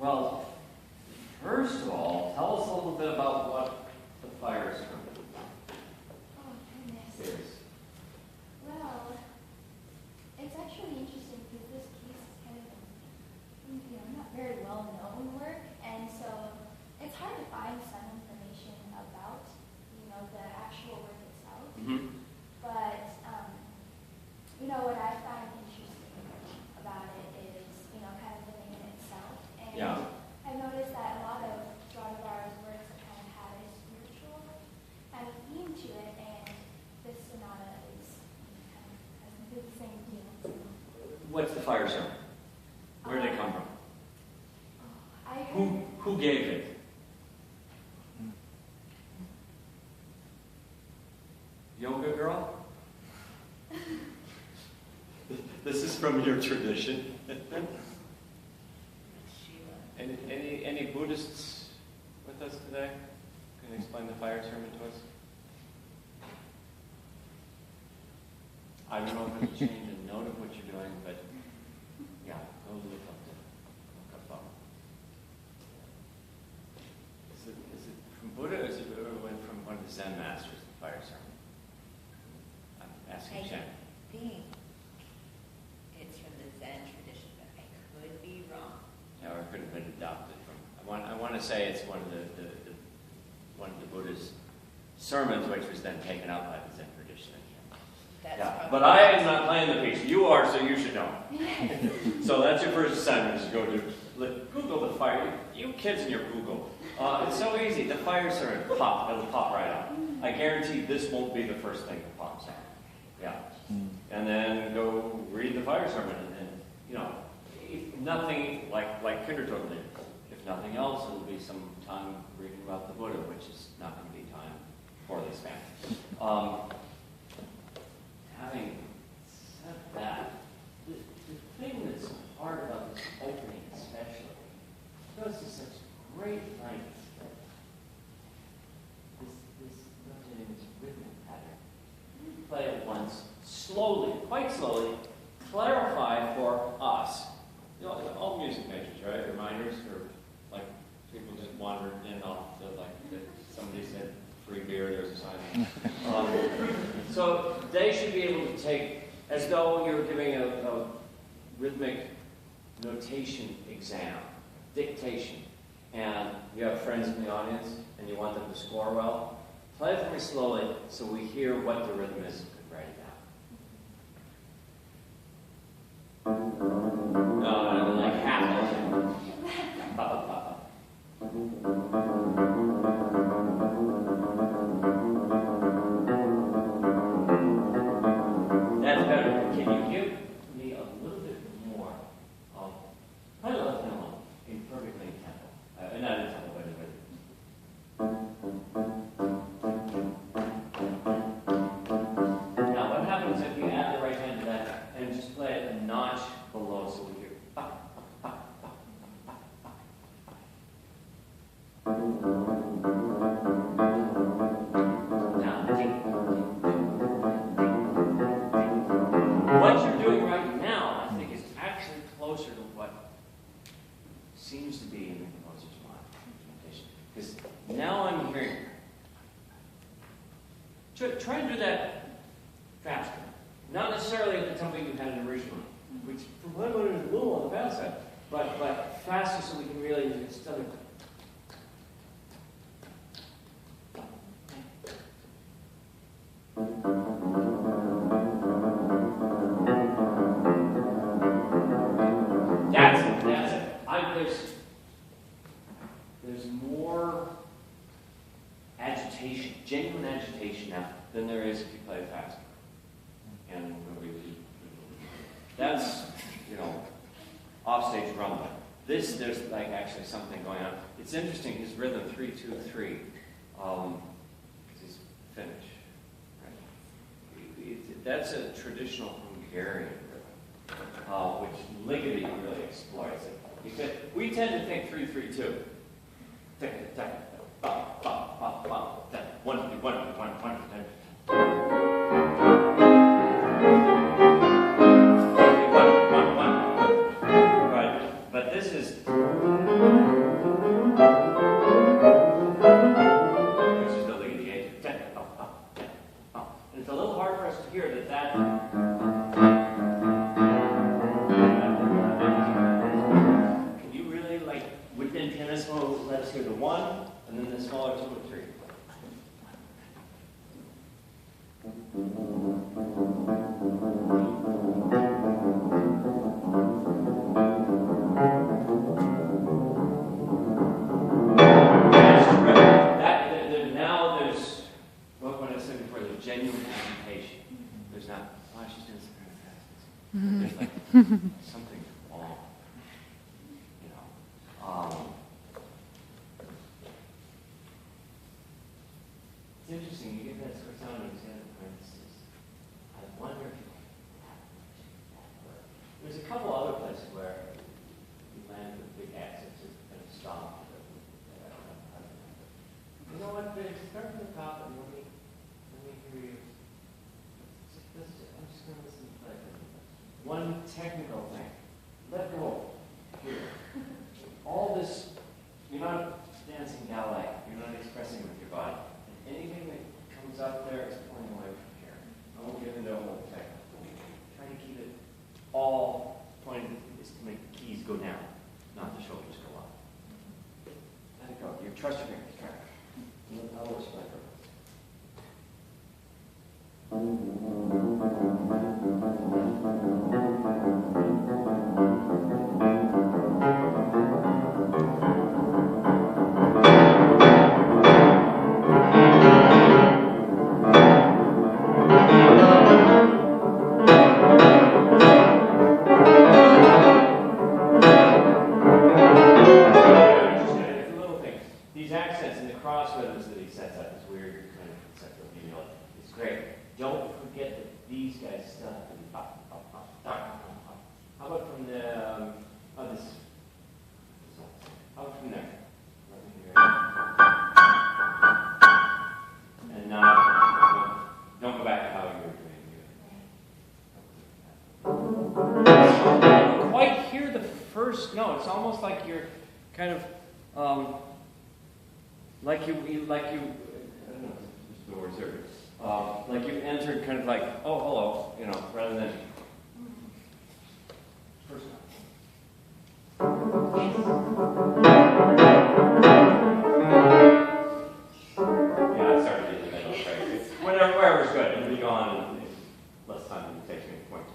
Well, first of all, tell us a little bit about what the fire sermon Oh, goodness. is. Well, it's actually interesting because this piece is kind of, not very well-known work, and so it's hard to find some information about, the actual work itself. Mm-hmm. But, what I find interesting about it is, kind of the name itself. And Yeah. I've noticed that a lot of Rautavaara's works kind of have a spiritual kind of theme to it, and this sonata is kind of has the same deal. What's the fire sermon? Where did it come from? I heard, Who gave it? Yoga girl? This is from your tradition. Any Buddhists with us today? Can you explain the fire sermon to us? I don't know if it'll change a note of what you're doing, but yeah, go look up. Is it from Buddha or is it from one of the Zen masters, the fire sermon? I'm asking Jen. I think it's from the Zen tradition, but I could be wrong. Yeah, or it could have been adopted from. I want to say it's one of the Buddha's sermons, which was then taken up by the Zen tradition. That's Yeah, but I am not playing the piece. You are, so you should know. So that's your first assignment: is go to Google the fire. You kids in your Google. It's so easy. The fire sermon, it'll pop right up. I guarantee this won't be the first thing that pops up. Yeah, and then go read the fire sermon, and then if nothing like Kindertoten did. If nothing else, it'll be some time reading about the Buddha, which is not going to be time poorly spent. Having said that, the thing that's hard about this opening especially, it goes to such great lengths that this rhythmic pattern, play it once, slowly, quite slowly, clarify for us. All music majors, right? Reminders for like people just wandered in off the somebody said free beer, there's a sign. So they should be able to take, as though you're giving a rhythmic notation exam, dictation, and you have friends in the audience and you want them to score well, play it for me slowly so we hear what the rhythm is and can write it down. No, like half of it. That's better. Can you give me a little bit more of play the left hand alone in perfectly tempo? Not in tempo, but in rhythm. Now, what happens if you add the right hand to that and just play it a notch below so we hear what you're doing right now, I think, is actually closer to what seems to be in the composer's mind. Because now I'm hearing. Try and do that faster. Not necessarily at the tempo you had it originally, which from one moment is a little on the fast side, but faster so we can really study. That's it. There's more agitation, genuine agitation now, than there is if you play it faster. And that's, offstage rumbling. There's like actually something going on. It's interesting, his rhythm 3-2-3 is Finnish. Right? That's a traditional Hungarian rhythm, which Ligeti really exploits it. Because we tend to think 3-3-2. Tick, tick, bop, bop, bop, bop, tick. 1, 2, 1, 2, 1, 1, 2, 1. Right. But this is stop. You know what, Big? Start from the top and let me hear you. I'm just going to listen to play. One technical thing. Let go. Here. All this, you're not dancing ballet. You're not expressing with your body. And anything that comes up there is pointing away from here. I won't get into a whole technical. Try to keep it all pointing is to make the keys go down, not the shoulders go up. Let it go. You trust your fingers. Try it. I'll explain it. No, it's almost like you're kind of like you I don't know the words there, like you entered kind of like, oh, hello, you know, rather than first time. Yeah, I started in the middle, right? Wherever's good, it'll be gone in less time than it takes me to point.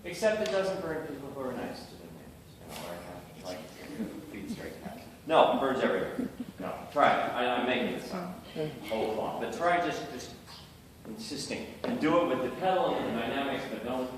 Except it doesn't burn people who are nice to their neighbors. You know, like feed straight cats. No, birds everywhere. No, try it. I'm making this up. Whole cloth. But try just insisting. And do it with the pedal and the dynamics, but don't.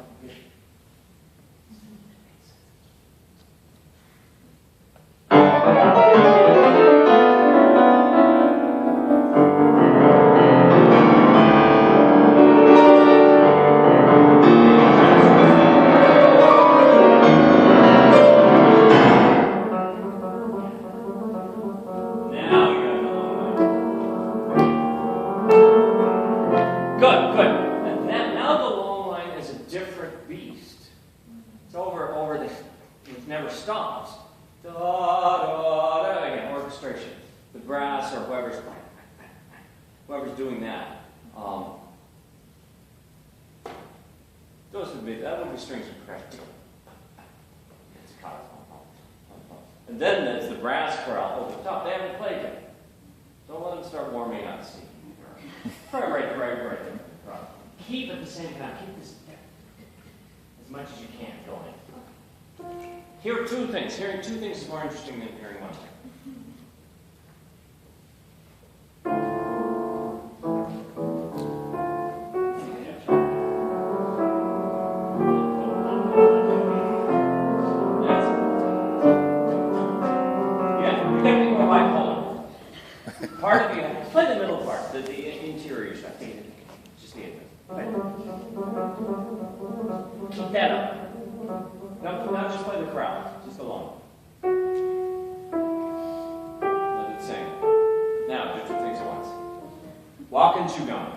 And then there's the brass chorale over the top. They haven't played yet. Don't let them start warming up. See? Right. Keep at the same time. Keep this as much as you can going. Hear two things. Hearing two things is more interesting than hearing one thing. Part of you, play the middle part, the interior stuff. Just the Right. Keep that up. Not just play the crowd, just alone. Let it sing. Now, do two things at once. Walk and chew gum.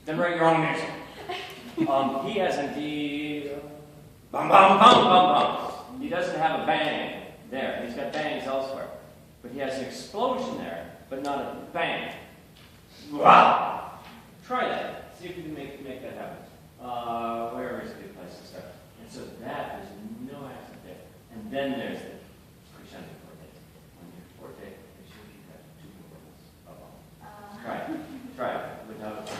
Then write your own music. He has indeed bum bum bum bum bum. He doesn't have a bang there. He's got bangs elsewhere, but he has an explosion there, but not a bang. Wow! Try that. See if you can make that happen. Where is a good place to start? And so that there's no accent there, and then there's the crescendo forte. On your forte, make sure you have two vocals above. Try it. Try it without a bang.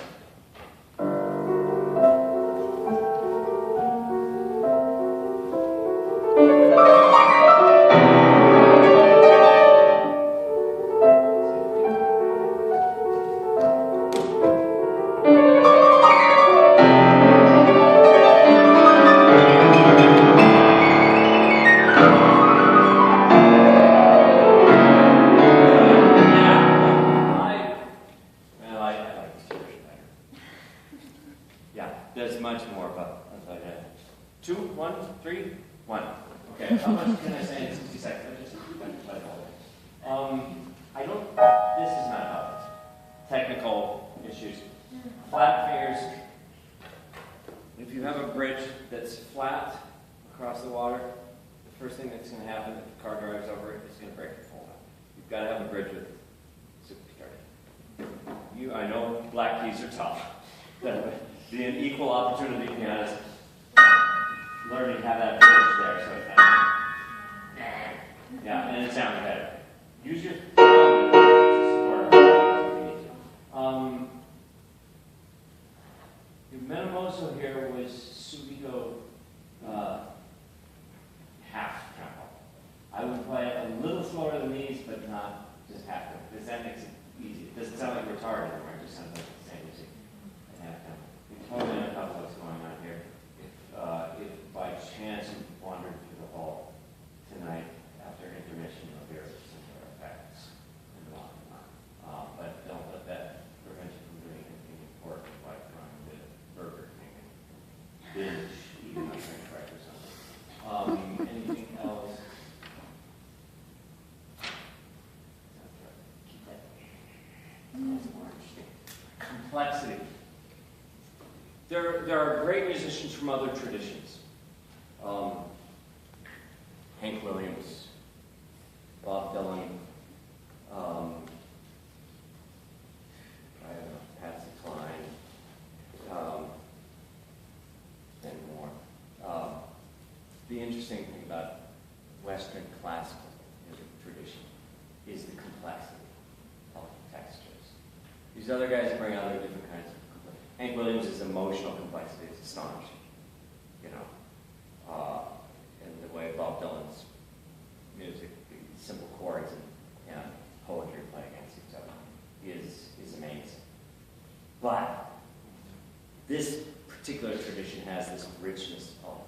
Complexity. There are great musicians from other traditions. Hank Williams, Bob Dylan, Patsy Cline, and more. The interesting thing about Western classical music tradition is the complexity of textures. These other guys bring other different kinds of complexity. Hank Williams' is emotional complexity is astonishing, you know. And the way Bob Dylan's music, simple chords and poetry play against each other is amazing. But this particular tradition has this richness of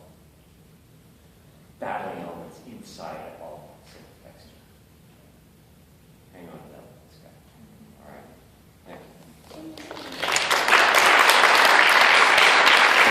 battling elements inside it all.